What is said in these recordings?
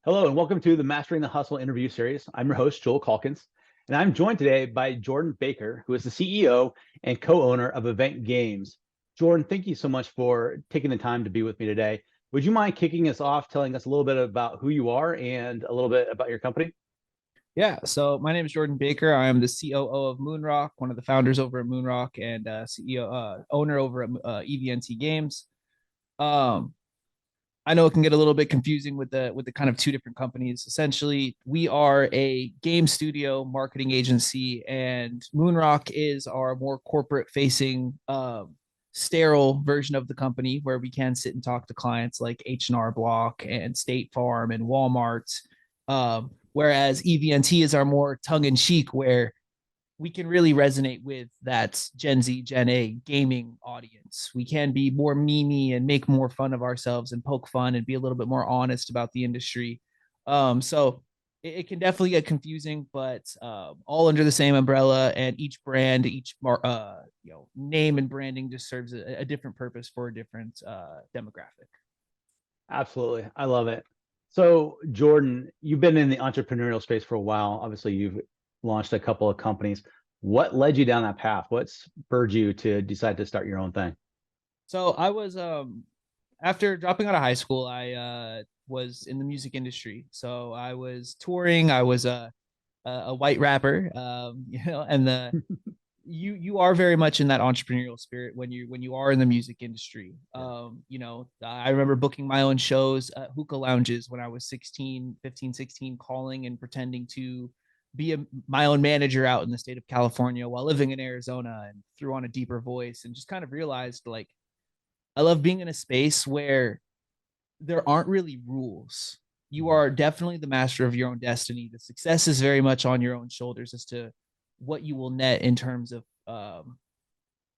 Hello, and welcome to the Mastering the Hustle interview series. I'm your host, Joel Calkins, and I'm joined today by Jordan Baker, who is the CEO and co-owner of Event Games. Jordan, thank you so much for taking the time to be with me today. Would you mind kicking us off, telling us a little bit about who you are and a little bit about your company? Yeah, so my name is Jordan Baker. I am the COO of MoonRock, one of the founders over at MoonRock, and CEO owner over at EVNT Games. Um, I know it can get a little bit confusing with the kind of two different companies. Essentially, we are a game studio marketing agency, and MoonRock is our more corporate facing sterile version of the company where we can sit and talk to clients like H&R Block and State Farm and Walmart. Whereas EVNT is our more tongue in cheek, where we can really resonate with that Gen Z, Gen A gaming audience. We can be more memey and make more fun of ourselves and poke fun and be a little bit more honest about the industry. So it can definitely get confusing, but all under the same umbrella, and each brand, each name and branding just serves a different purpose for a different demographic. Absolutely. I love it. So, Jordan, you've been in the entrepreneurial space for a while. Obviously, you've launched a couple of companies. What led you down that path? What spurred you to decide to start your own thing? So I was after dropping out of high school, I was in the music industry. So I was touring. I was a white rapper, and the you are very much in that entrepreneurial spirit when you are in the music industry. Yeah. I remember booking my own shows at hookah lounges when I was 16, 15, 16, calling and pretending to be my own manager out in the state of California while living in Arizona, and threw on a deeper voice and just kind of realized, like, I love being in a space where there aren't really rules. You Mhm. are definitely the master of your own destiny. The success is very much on your own shoulders as to what you will net in terms of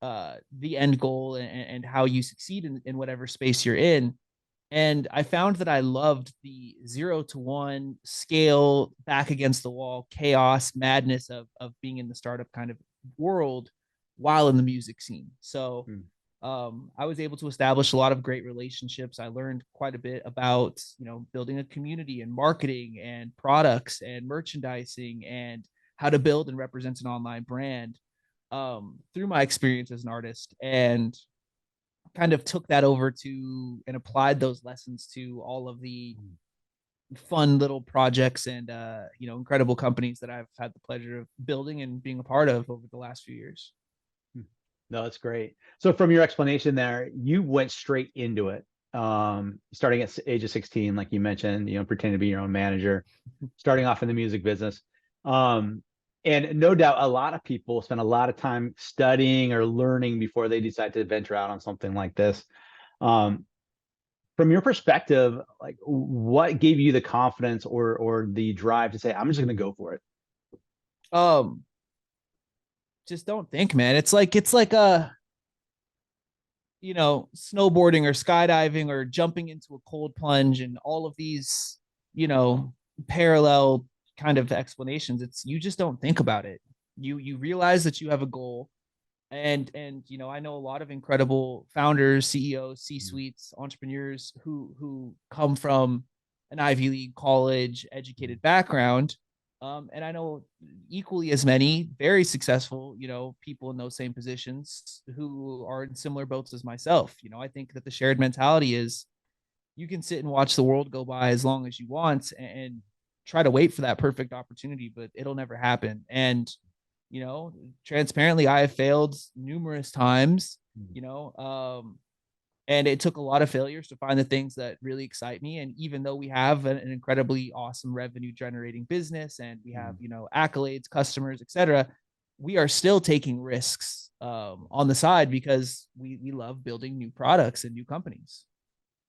the end goal, and how you succeed in whatever space you're in. And I found that I loved the 0 to 1 scale, back against the wall, chaos, madness of being in the startup kind of world while in the music scene. So Mm. I was able to establish a lot of great relationships. I learned quite a bit about, building a community and marketing and products and merchandising and how to build and represent an online brand through my experience as an artist, and kind of took that over to and applied those lessons to all of the fun little projects and incredible companies that I've had the pleasure of building and being a part of over the last few years. Hmm. No, that's great. So from your explanation there, you went straight into it. Starting at age of 16, like you mentioned, pretending to be your own manager, starting off in the music business. Um, and no doubt a lot of people spend a lot of time studying or learning before they decide to venture out on something like this. Um, from your perspective, like what gave you the confidence or the drive to say, I'm just going to go for it? Um, just don't think, man. It's like a snowboarding or skydiving or jumping into a cold plunge and all of these, you know, parallel kind of explanations. It's you just don't think about it. You realize that you have a goal, and I know a lot of incredible founders, CEOs, C-suites, entrepreneurs who come from an Ivy League college educated background. And I know equally as many very successful, people in those same positions who are in similar boats as myself. I think that the shared mentality is you can sit and watch the world go by as long as you want, and try to wait for that perfect opportunity, but it'll never happen. And transparently, I have failed numerous times, you know, and it took a lot of failures to find the things that really excite me. And even though we have an incredibly awesome revenue generating business, and we have, accolades, customers, etc., we are still taking risks on the side because we love building new products and new companies.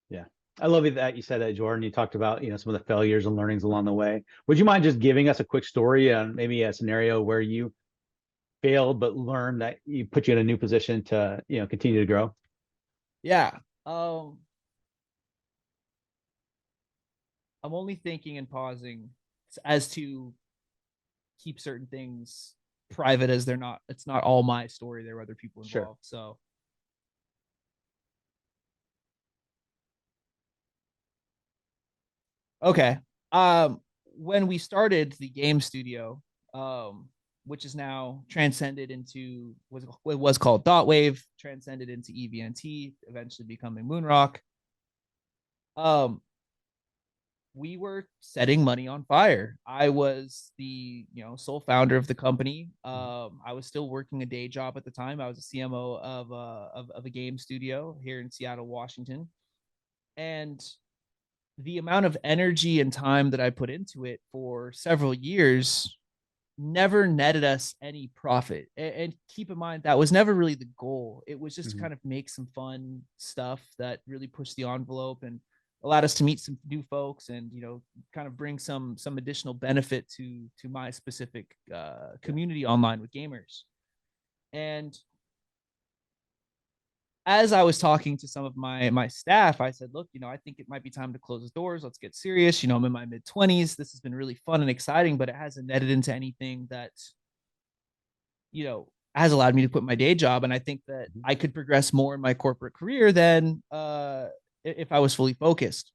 Yeah. I love it that you said that, Jordan. You talked about, some of the failures and learnings along the way. Would you mind just giving us a quick story and maybe a scenario where you failed but learned that you put you in a new position to, continue to grow? Yeah. Um, I'm only thinking and pausing as to keep certain things private, as it's not all my story. There are other people Sure. involved. So, okay. When we started the game studio, which is now transcended into what was called Wave, transcended into EVNT, eventually becoming MoonRock. Um, we were setting money on fire. I was the sole founder of the company. I was still working a day job at the time. I was a CMO of a game studio here in Seattle, Washington, and the amount of energy and time that I put into it for several years never netted us any profit. And keep in mind, that was never really the goal. It was just to kind of make some fun stuff that really pushed the envelope and allowed us to meet some new folks and kind of bring some additional benefit to my specific community online with gamers. And as I was talking to some of my staff, I said, look, I think it might be time to close the doors. Let's get serious. I'm in my mid-20s. This has been really fun and exciting, but it hasn't netted into anything that, has allowed me to quit my day job. And I think that I could progress more in my corporate career than if I was fully focused.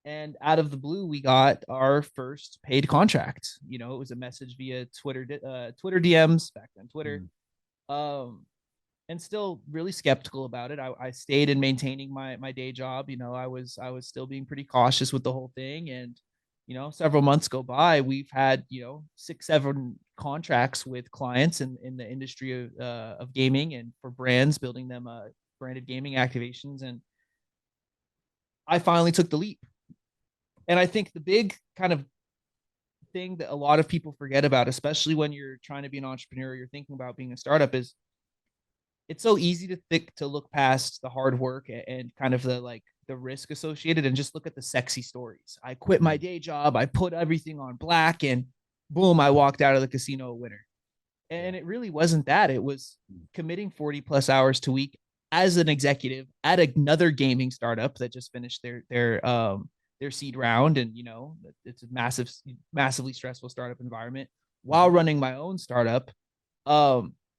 And out of the blue, we got our first paid contract. It was a message via Twitter DMs, back then Twitter. And still really skeptical about it. I stayed in maintaining my day job. I was still being pretty cautious with the whole thing. And, several months go by, we've had, 6-7 contracts with clients in the industry of gaming and for brands, building them branded gaming activations. And I finally took the leap. And I think the big kind of thing that a lot of people forget about, especially when you're trying to be an entrepreneur, you're thinking about being a startup, is it's so easy to look past the hard work and kind of the risk associated and just look at the sexy stories. I quit my day job, I put everything on black, and boom, I walked out of the casino a winner. And it really wasn't that. It was committing 40 plus hours to week as an executive at another gaming startup that just finished their seed round. And it's a massively stressful startup environment while running my own startup.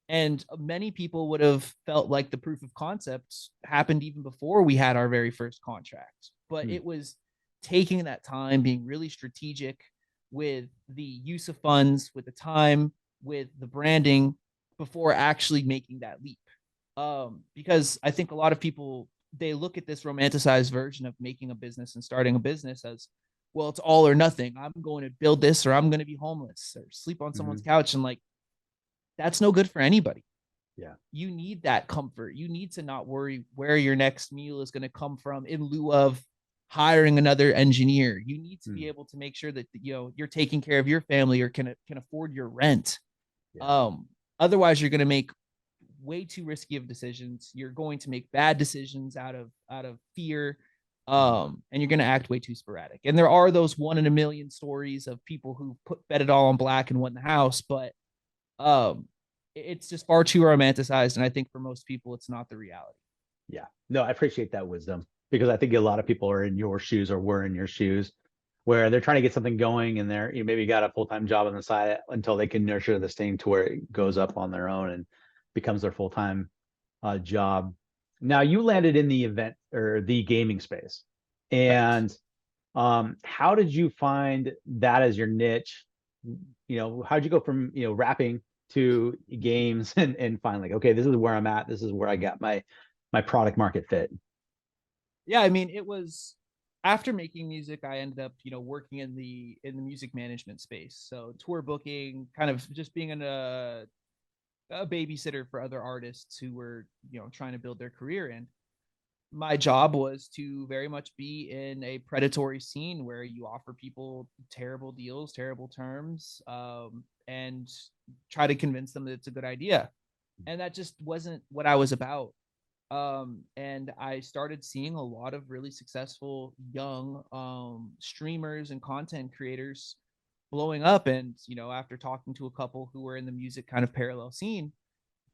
And many people would have felt like the proof of concept happened even before we had our very first contract. But it was taking that time, being really strategic with the use of funds, with the time, with the branding before actually making that leap. Because I think a lot of people, they look at this romanticized version of making a business and starting a business as, well, it's all or nothing. I'm going to build this or I'm going to be homeless or sleep on someone's couch. And that's no good for anybody. Yeah. You need that comfort. You need to not worry where your next meal is going to come from in lieu of hiring another engineer. You need to be able to make sure that you're taking care of your family or can afford your rent. Yeah. Otherwise you're going to make way too risky of decisions. You're going to make bad decisions out of fear. And you're going to act way too sporadic. And there are those 1 in a million stories of people who bet it all on black and won the house, but it's just far too romanticized. And I think for most people, it's not the reality. Yeah, no, I appreciate that wisdom because I think a lot of people are in your shoes or were in your shoes where they're trying to get something going and they're, maybe got a full-time job on the side until they can nurture this thing to where it goes up on their own and becomes their full-time job. Now you landed in the event or the gaming space. And how did you find that as your niche? How'd you go from, rapping to games and find okay, this is where I'm at. This is where I got my product market fit. Yeah. I mean, it was after making music, I ended up, working in the music management space. So tour booking, kind of just being a babysitter for other artists who were, trying to build their career. And my job was to very much be in a predatory scene where you offer people terrible deals, terrible terms, and try to convince them that it's a good idea. And that just wasn't what I was about. And I started seeing a lot of really successful young streamers and content creators blowing up. And, after talking to a couple who were in the music kind of parallel scene,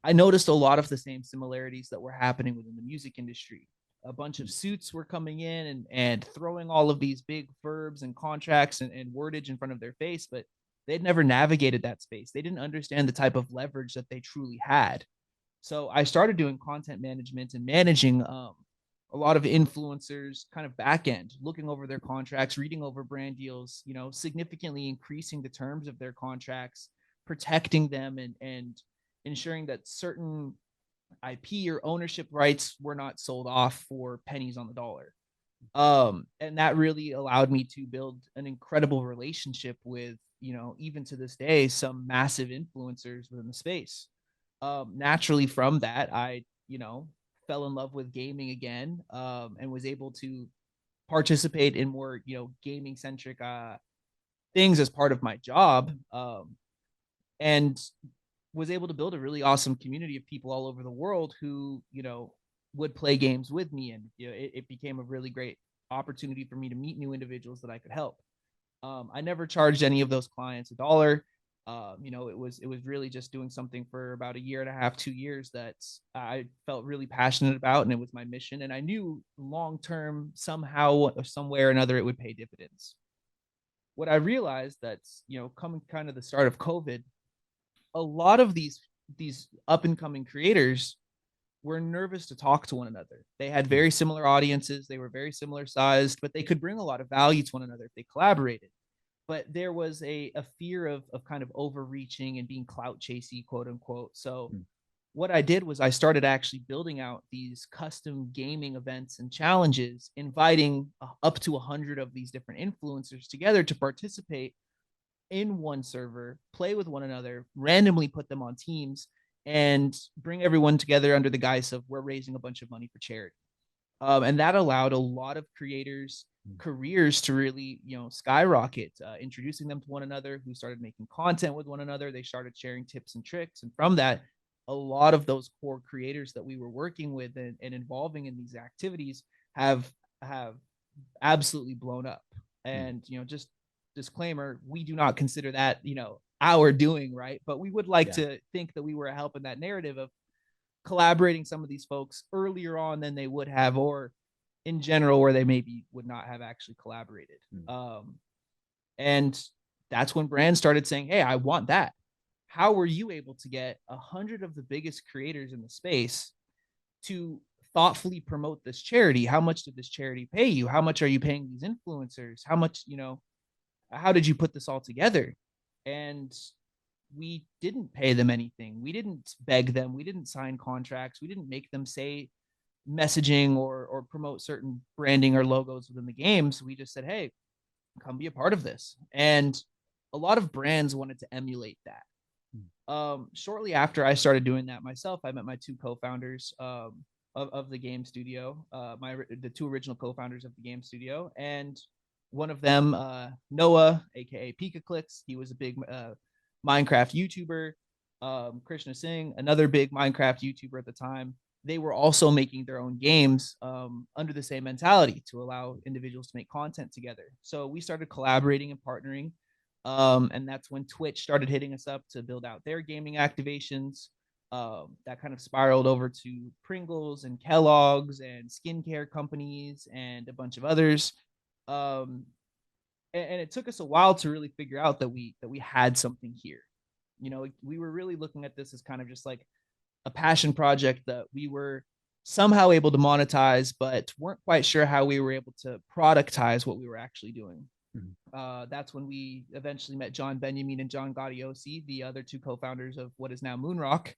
I noticed a lot of the same similarities that were happening within the music industry. A bunch of suits were coming in and throwing all of these big verbs and contracts and wordage in front of their face, but they'd never navigated that space. They didn't understand the type of leverage that they truly had. So I started doing content management and managing a a lot of influencers kind of back end, looking over their contracts, reading over brand deals, you know, significantly increasing the terms of their contracts, protecting them, and ensuring that certain IP or ownership rights were not sold off for pennies on the dollar. And that really allowed me to build an incredible relationship with, you know, even to this day, some massive influencers within the space. Naturally from that, I, you know, fell in love with gaming again, and was able to participate in more, you know, gaming centric things as part of my job. And was able to build a really awesome community of people all over the world who, you know, would play games with me. And you know, it became a really great opportunity for me to meet new individuals that I could help. I never charged any of those clients a dollar. You know, it was really just doing something for about a year and a half, 2 years that I felt really passionate about, and it was my mission. And I knew long term, somehow or somewhere or another, it would pay dividends. What I realized that's, you know, coming kind of the start of COVID, a lot of these up and coming creators were nervous to talk to one another. They had very similar audiences, they were very similar sized, but they could bring a lot of value to one another if they collaborated. But there was a fear of kind of overreaching and being clout chasey, quote unquote. So what I did was I started actually building out these custom gaming events and challenges, inviting up to 100 of these different influencers together to participate in one server, play with one another, randomly put them on teams, and bring everyone together under the guise of we're raising a bunch of money for charity. And that allowed a lot of creators careers to really, you know, skyrocket, introducing them to one another, who started making content with one another. They started sharing tips and tricks, and from that, a lot of those core creators that we were working with and involving in these activities have absolutely blown up. And you know, just disclaimer, we do not consider that, you know, our doing, right? But we would like to think that we were helping that narrative of collaborating some of these folks earlier on than they would have, or in general where they maybe would not have actually collaborated. And that's when brands started saying, hey, I want that. How were you able to get 100 of the biggest creators in the space to thoughtfully promote this charity? How much did this charity pay you? How much are you paying these influencers? How much, you know, how did you put this all together? And we didn't pay them anything. We didn't beg them. We didn't sign contracts. We didn't make them say messaging or promote certain branding or logos within the games. We just said, hey, come be a part of this. And a lot of brands wanted to emulate that. Shortly after I started doing that myself, I met my two co-founders of the game studio, the two original co-founders of the game studio. And one of them, Noah, aka Pika Clicks, he was a big Minecraft YouTuber. Krishna Singh, another big Minecraft YouTuber at the time. They were also making their own games under the same mentality to allow individuals to make content together. So we started collaborating and partnering. And that's when Twitch started hitting us up to build out their gaming activations. That kind of spiraled over to Pringles and Kellogg's and skincare companies and a bunch of others. And it took us a while to really figure out that we had something here. You know, we were really looking at this as kind of just like a passion project that we were somehow able to monetize, but weren't quite sure how we were able to productize what we were actually doing. That's when we eventually met John Benjamin and John Gaudiosi, the other two co-founders of what is now MoonRock.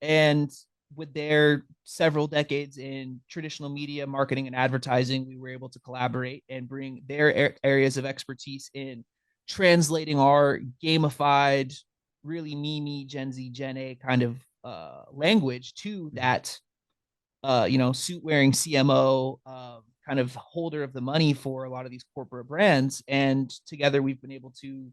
And with their several decades in traditional media, marketing, and advertising, we were able to collaborate and bring their areas of expertise in translating our gamified, really meme, Gen Z, Gen A kind of language to that, you know, suit wearing CMO, kind of holder of the money for a lot of these corporate brands. And together we've been able to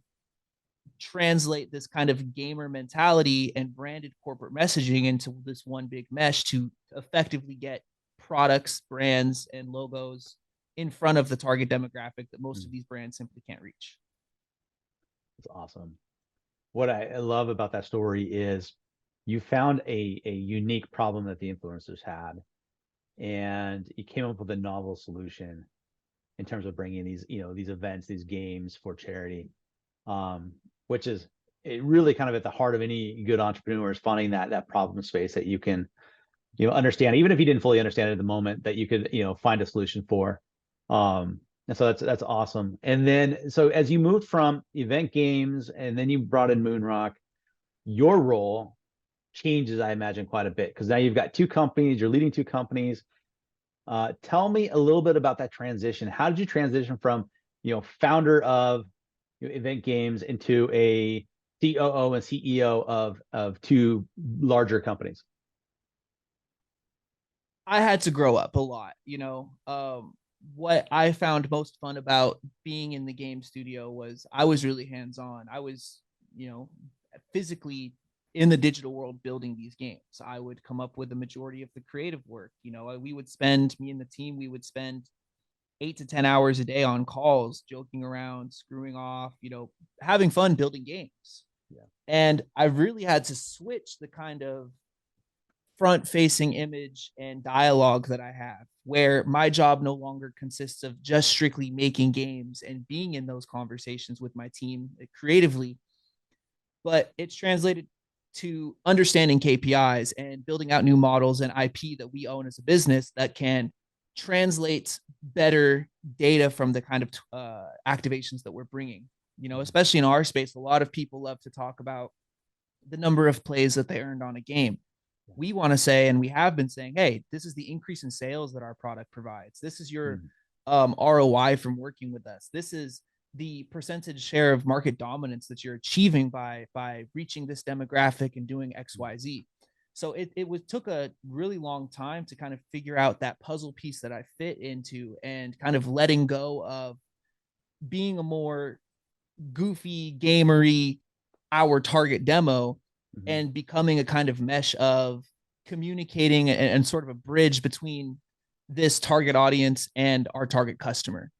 translate this kind of gamer mentality and branded corporate messaging into this one big mesh to effectively get products, brands, and logos in front of the target demographic that most of these brands simply can't reach. That's awesome. What I love about that story is you found a unique problem that the influencers had, and you came up with a novel solution in terms of bringing these, you know, these events, these games for charity, which is it really kind of at the heart of any good entrepreneur, is finding that problem space that you can understand, even if you didn't fully understand it at the moment, that you could, find a solution for. And so that's awesome. And then, so as you moved from event games and then you brought in MoonRock, your role changes, I imagine, quite a bit, because now you've got two companies, you're leading two companies. Tell me a little bit about that transition. How did you transition from, founder of event games into a COO and CEO of two larger companies? I had to grow up a lot, what I found most fun about being in the game studio was I was really hands-on. I was, you know, physically in the digital world building these games. I would come up with the majority of the creative work. We would spend, me and the team, we would spend 8 to 10 hours a day on calls, joking around, screwing off, having fun building games. Yeah. And I really had to switch the kind of front facing image and dialogue that I have, where my job no longer consists of just strictly making games and being in those conversations with my team creatively, but it's translated to understanding KPIs and building out new models and IP that we own as a business that can translate better data from the kind of activations that we're bringing. Especially in our space, a lot of people love to talk about the number of plays that they earned on a game. We want to say, and we have been saying, hey, this is the increase in sales that our product provides. This is your ROI from working with us. This is the percentage share of market dominance that you're achieving by reaching this demographic and doing XYZ. So it took a really long time to kind of figure out that puzzle piece that I fit into, and kind of letting go of being a more goofy, gamery, our target demo, and becoming a kind of mesh of communicating and sort of a bridge between this target audience and our target customer.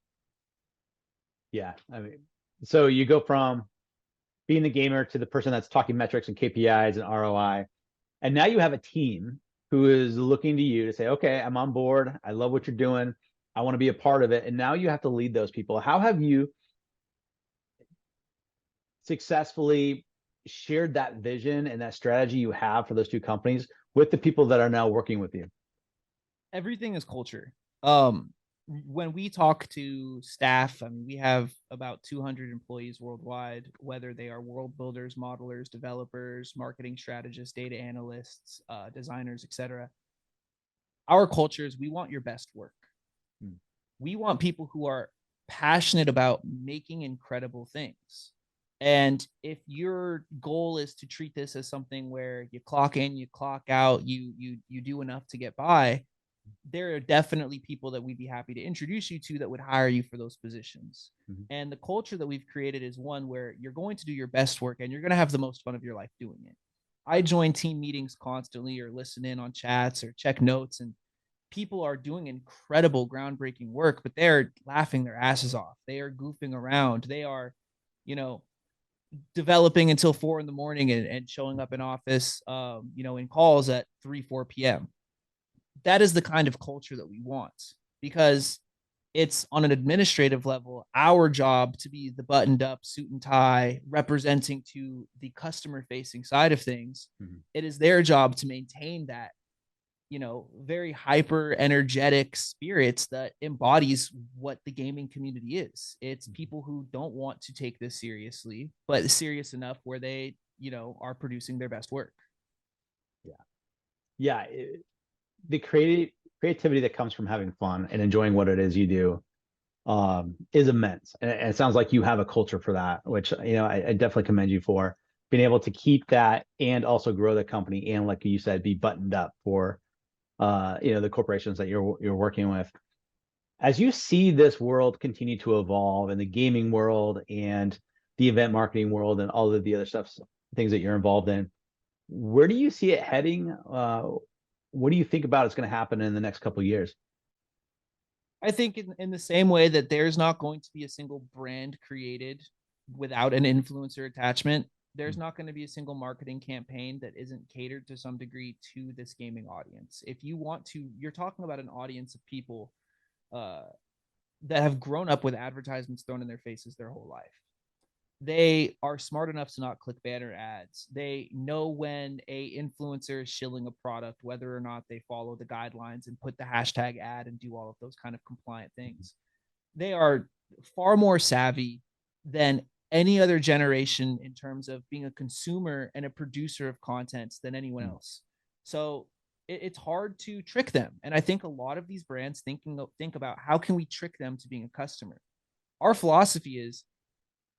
Yeah. I mean, so you go from being the gamer to the person that's talking metrics and KPIs and ROI. And now you have a team who is looking to you to say, okay, I'm on board. I love what you're doing. I want to be a part of it. And now you have to lead those people. How have you successfully shared that vision and that strategy you have for those two companies with the people that are now working with you? Everything is culture. When we talk to staff, I mean, we have about 200 employees worldwide, whether they are world builders, modelers, developers, marketing strategists, data analysts, designers, etc. Our culture is, we want your best work. We want people who are passionate about making incredible things. And if your goal is to treat this as something where you clock in, you clock out, you do enough to get by, there are definitely people that we'd be happy to introduce you to that would hire you for those positions. And the culture that we've created is one where you're going to do your best work and you're going to have the most fun of your life doing it. I join team meetings constantly, or listen in on chats, or check notes, and people are doing incredible, groundbreaking work, but they're laughing their asses off. They are goofing around. They are, developing until 4 a.m. and showing up in office, in calls at 3, 4 p.m. That is the kind of culture that we want, because it's on an administrative level, our job to be the buttoned up suit and tie representing to the customer facing side of things. It is their job to maintain that, very hyper energetic spirits that embodies what the gaming community is. It's people who don't want to take this seriously, but serious enough where they, are producing their best work. Yeah. The creativity that comes from having fun and enjoying what it is you do is immense. And it sounds like you have a culture for that, which, I definitely commend you for being able to keep that and also grow the company. And like you said, be buttoned up for, the corporations that you're working with. As you see this world continue to evolve, in the gaming world and the event marketing world and all of the other things that you're involved in, where do you see it heading? What do you think about it's going to happen in the next couple of years? I think in the same way that there's not going to be a single brand created without an influencer attachment, there's not going to be a single marketing campaign that isn't catered to some degree to this gaming audience. If you want to, you're talking about an audience of people that have grown up with advertisements thrown in their faces their whole life. They are smart enough to not click banner ads. They know when a influencer is shilling a product, whether or not they follow the guidelines and put the hashtag ad and do all of those kind of compliant things. They are far more savvy than any other generation in terms of being a consumer and a producer of content than anyone else. So it's hard to trick them. And I think a lot of these brands think about how can we trick them to being a customer. Our philosophy is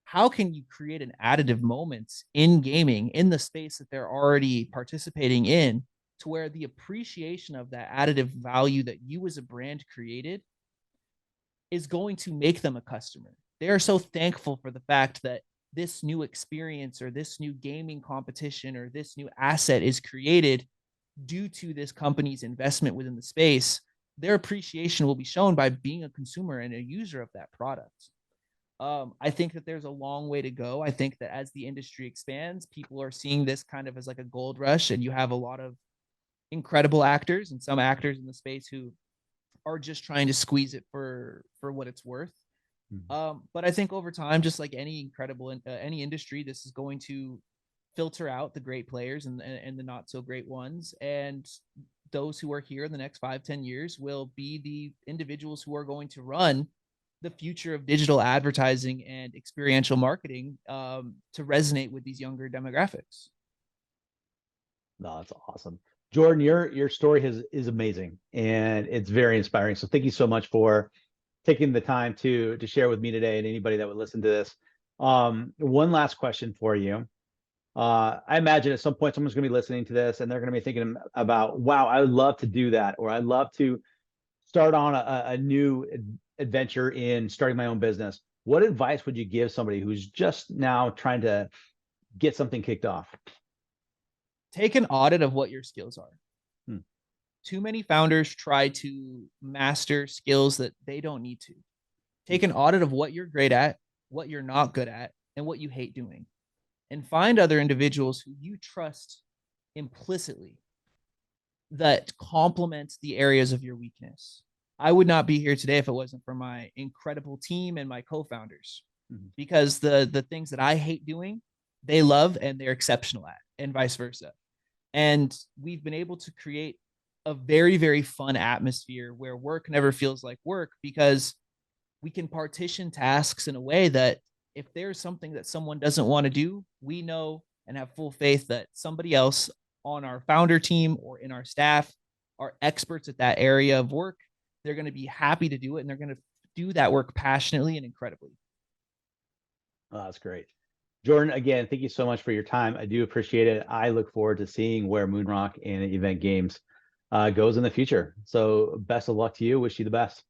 how can you create an additive moments in gaming in the space that they're already participating in, to where the appreciation of that additive value that you as a brand created is going to make them a customer. They are so thankful for the fact that this new experience or this new gaming competition or this new asset is created due to this company's investment within the space. Their appreciation will be shown by being a consumer and a user of that product. I think that there's a long way to go. I think that as the industry expands, people are seeing this kind of as like a gold rush, and you have a lot of incredible actors and some actors in the space who are just trying to squeeze it for what it's worth. But I think over time, just like any incredible any industry, this is going to filter out the great players and the not so great ones, and those who are here in the next 5-10 years will be the individuals who are going to run the future of digital advertising and experiential marketing, to resonate with these younger demographics. No, that's awesome. Jordan, your story is amazing and it's very inspiring. So thank you so much for taking the time to share with me today and anybody that would listen to this. One last question for you. I imagine at some point someone's going to be listening to this and they're going to be thinking about, wow, I would love to do that, or I'd love to start on a new adventure in starting my own business. What advice would you give somebody who's just now trying to get something kicked off? Take an audit of what your skills are. Hmm. Too many founders try to master skills that they don't need to. Take an audit of what you're great at, what you're not good at, and what you hate doing. And find other individuals who you trust implicitly that complement the areas of your weakness. I would not be here today if it wasn't for my incredible team and my co-founders, because the things that I hate doing, they love and they're exceptional at, and vice versa. And we've been able to create a very, very fun atmosphere where work never feels like work, because we can partition tasks in a way that if there's something that someone doesn't want to do, we know and have full faith that somebody else on our founder team or in our staff are experts at that area of work. They're going to be happy to do it, and they're going to do that work passionately and incredibly. Oh, that's great. Jordan, again, thank you so much for your time. I do appreciate it. I look forward to seeing where MoonRock and Event Games goes in the future. So best of luck to you. Wish you the best.